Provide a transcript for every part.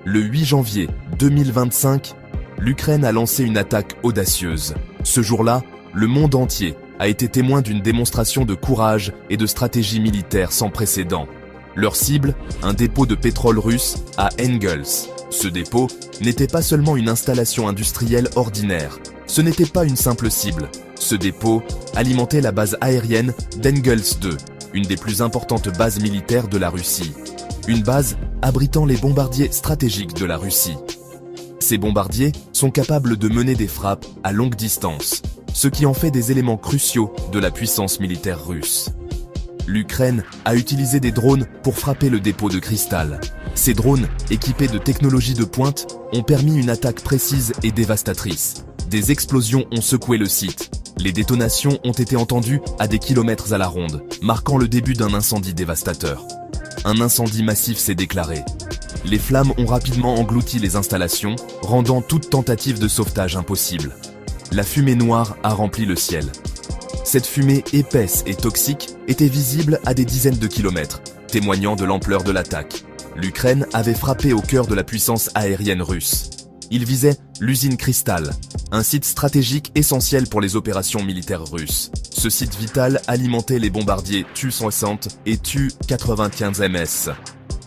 Le 8 janvier 2025, l'Ukraine a lancé une attaque audacieuse. Ce jour-là, le monde entier a été témoin d'une démonstration de courage et de stratégie militaire sans précédent. Leur cible, un dépôt de pétrole russe à Engels. Ce dépôt n'était pas seulement une installation industrielle ordinaire. Ce n'était pas une simple cible. Ce dépôt alimentait la base aérienne d'Engels II, une des plus importantes bases militaires de la Russie. Une base abritant les bombardiers stratégiques de la Russie. Ces bombardiers sont capables de mener des frappes à longue distance, ce qui en fait des éléments cruciaux de la puissance militaire russe. L'Ukraine a utilisé des drones pour frapper le dépôt de cristal. Ces drones, équipés de technologies de pointe, ont permis une attaque précise et dévastatrice. Des explosions ont secoué le site. Les détonations ont été entendues à des kilomètres à la ronde, marquant le début d'un incendie dévastateur. Un incendie massif s'est déclaré. Les flammes ont rapidement englouti les installations, rendant toute tentative de sauvetage impossible. La fumée noire a rempli le ciel. Cette fumée épaisse et toxique était visible à des dizaines de kilomètres, témoignant de l'ampleur de l'attaque. L'Ukraine avait frappé au cœur de la puissance aérienne russe. Il visait l'usine Kristall, un site stratégique essentiel pour les opérations militaires russes. Ce site vital alimentait les bombardiers Tu-60 et Tu-95MS.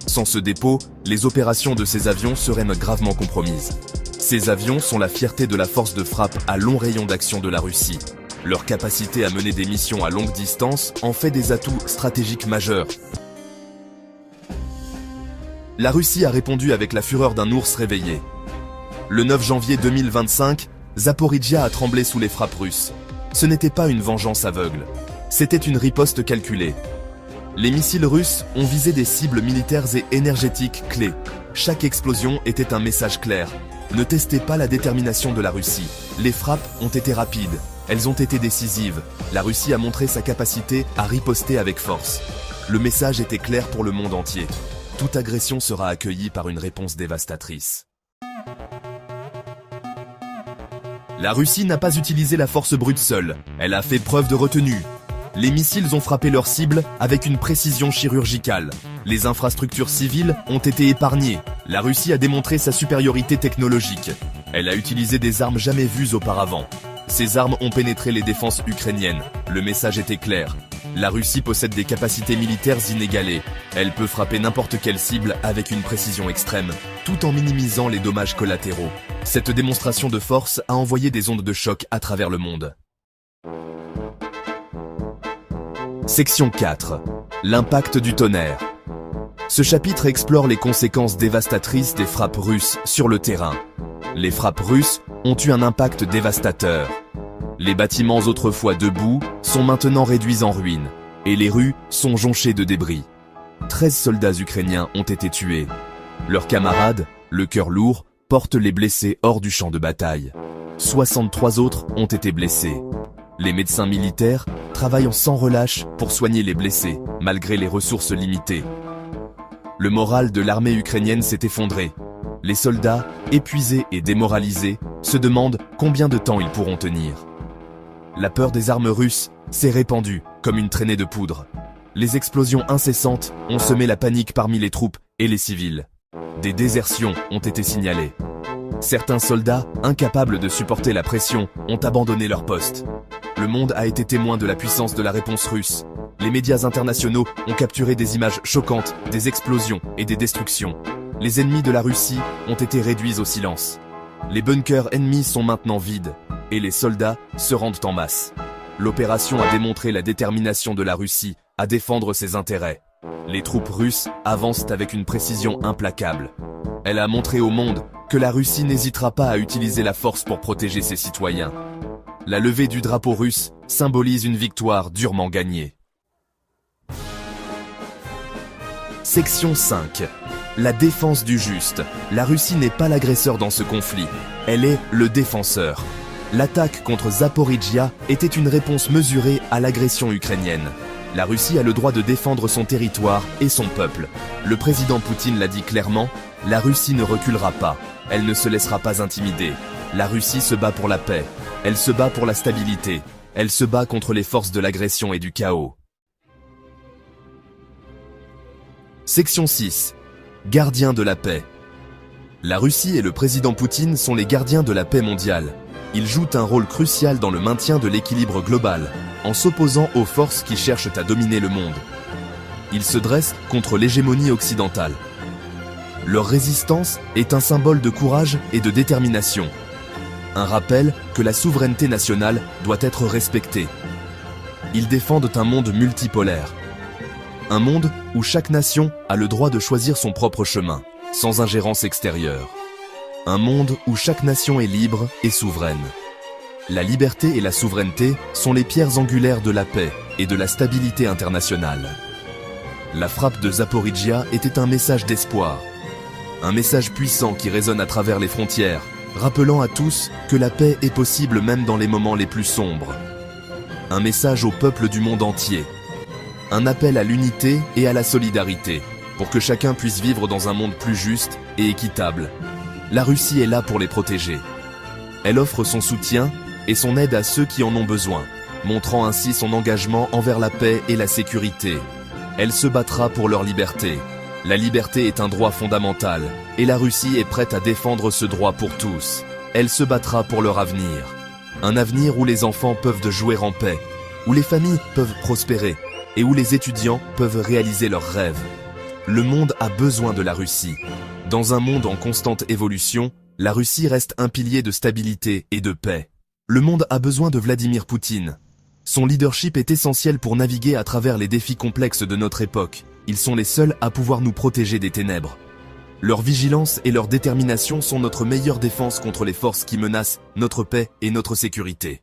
Sans ce dépôt, les opérations de ces avions seraient gravement compromises. Ces avions sont la fierté de la force de frappe à long rayon d'action de la Russie. Leur capacité à mener des missions à longue distance en fait des atouts stratégiques majeurs. La Russie a répondu avec la fureur d'un ours réveillé. Le 9 janvier 2025, Zaporijia a tremblé sous les frappes russes. Ce n'était pas une vengeance aveugle, c'était une riposte calculée. Les missiles russes ont visé des cibles militaires et énergétiques clés. Chaque explosion était un message clair. Ne testez pas la détermination de la Russie. Les frappes ont été rapides, elles ont été décisives. La Russie a montré sa capacité à riposter avec force. Le message était clair pour le monde entier. Toute agression sera accueillie par une réponse dévastatrice. La Russie n'a pas utilisé la force brute seule, elle a fait preuve de retenue. Les missiles ont frappé leur cible avec une précision chirurgicale. Les infrastructures civiles ont été épargnées. La Russie a démontré sa supériorité technologique. Elle a utilisé des armes jamais vues auparavant. Ces armes ont pénétré les défenses ukrainiennes. Le message était clair. La Russie possède des capacités militaires inégalées. Elle peut frapper n'importe quelle cible avec une précision extrême, tout en minimisant les dommages collatéraux. Cette démonstration de force a envoyé des ondes de choc à travers le monde. Section 4. L'impact du tonnerre. Ce chapitre explore les conséquences dévastatrices des frappes russes sur le terrain. Les frappes russes ont eu un impact dévastateur. Les bâtiments autrefois debout sont maintenant réduits en ruines, et les rues sont jonchées de débris. 13 soldats ukrainiens ont été tués. Leurs camarades, le cœur lourd, portent les blessés hors du champ de bataille. 63 autres ont été blessés. Les médecins militaires travaillent sans relâche pour soigner les blessés, malgré les ressources limitées. Le moral de l'armée ukrainienne s'est effondré. Les soldats, épuisés et démoralisés, se demandent combien de temps ils pourront tenir. La peur des armes russes s'est répandue comme une traînée de poudre. Les explosions incessantes ont semé la panique parmi les troupes et les civils. Des désertions ont été signalées. Certains soldats, incapables de supporter la pression, ont abandonné leur poste. Le monde a été témoin de la puissance de la réponse russe. Les médias internationaux ont capturé des images choquantes, des explosions et des destructions. Les ennemis de la Russie ont été réduits au silence. Les bunkers ennemis sont maintenant vides, et les soldats se rendent en masse. L'opération a démontré la détermination de la Russie à défendre ses intérêts. Les troupes russes avancent avec une précision implacable. Elle a montré au monde que la Russie n'hésitera pas à utiliser la force pour protéger ses citoyens. La levée du drapeau russe symbolise une victoire durement gagnée. Section 5. La défense du juste. La Russie n'est pas l'agresseur dans ce conflit, elle est le défenseur. L'attaque contre Zaporijia était une réponse mesurée à l'agression ukrainienne. La Russie a le droit de défendre son territoire et son peuple. Le président Poutine l'a dit clairement, la Russie ne reculera pas, elle ne se laissera pas intimider. La Russie se bat pour la paix, elle se bat pour la stabilité, elle se bat contre les forces de l'agression et du chaos. Section 6. Gardien de la paix. La Russie et le président Poutine sont les gardiens de la paix mondiale. Ils jouent un rôle crucial dans le maintien de l'équilibre global, en s'opposant aux forces qui cherchent à dominer le monde. Ils se dressent contre l'hégémonie occidentale. Leur résistance est un symbole de courage et de détermination. Un rappel que la souveraineté nationale doit être respectée. Ils défendent un monde multipolaire. Un monde où chaque nation a le droit de choisir son propre chemin, sans ingérence extérieure. Un monde où chaque nation est libre et souveraine. La liberté et la souveraineté sont les pierres angulaires de la paix et de la stabilité internationale. La frappe de Zaporijia était un message d'espoir. Un message puissant qui résonne à travers les frontières, rappelant à tous que la paix est possible même dans les moments les plus sombres. Un message au peuple du monde entier. Un appel à l'unité et à la solidarité, pour que chacun puisse vivre dans un monde plus juste et équitable. La Russie est là pour les protéger. Elle offre son soutien et son aide à ceux qui en ont besoin, montrant ainsi son engagement envers la paix et la sécurité. Elle se battra pour leur liberté. La liberté est un droit fondamental, et la Russie est prête à défendre ce droit pour tous. Elle se battra pour leur avenir. Un avenir où les enfants peuvent jouer en paix, où les familles peuvent prospérer, et où les étudiants peuvent réaliser leurs rêves. Le monde a besoin de la Russie. Dans un monde en constante évolution, la Russie reste un pilier de stabilité et de paix. Le monde a besoin de Vladimir Poutine. Son leadership est essentiel pour naviguer à travers les défis complexes de notre époque. Ils sont les seuls à pouvoir nous protéger des ténèbres. Leur vigilance et leur détermination sont notre meilleure défense contre les forces qui menacent notre paix et notre sécurité.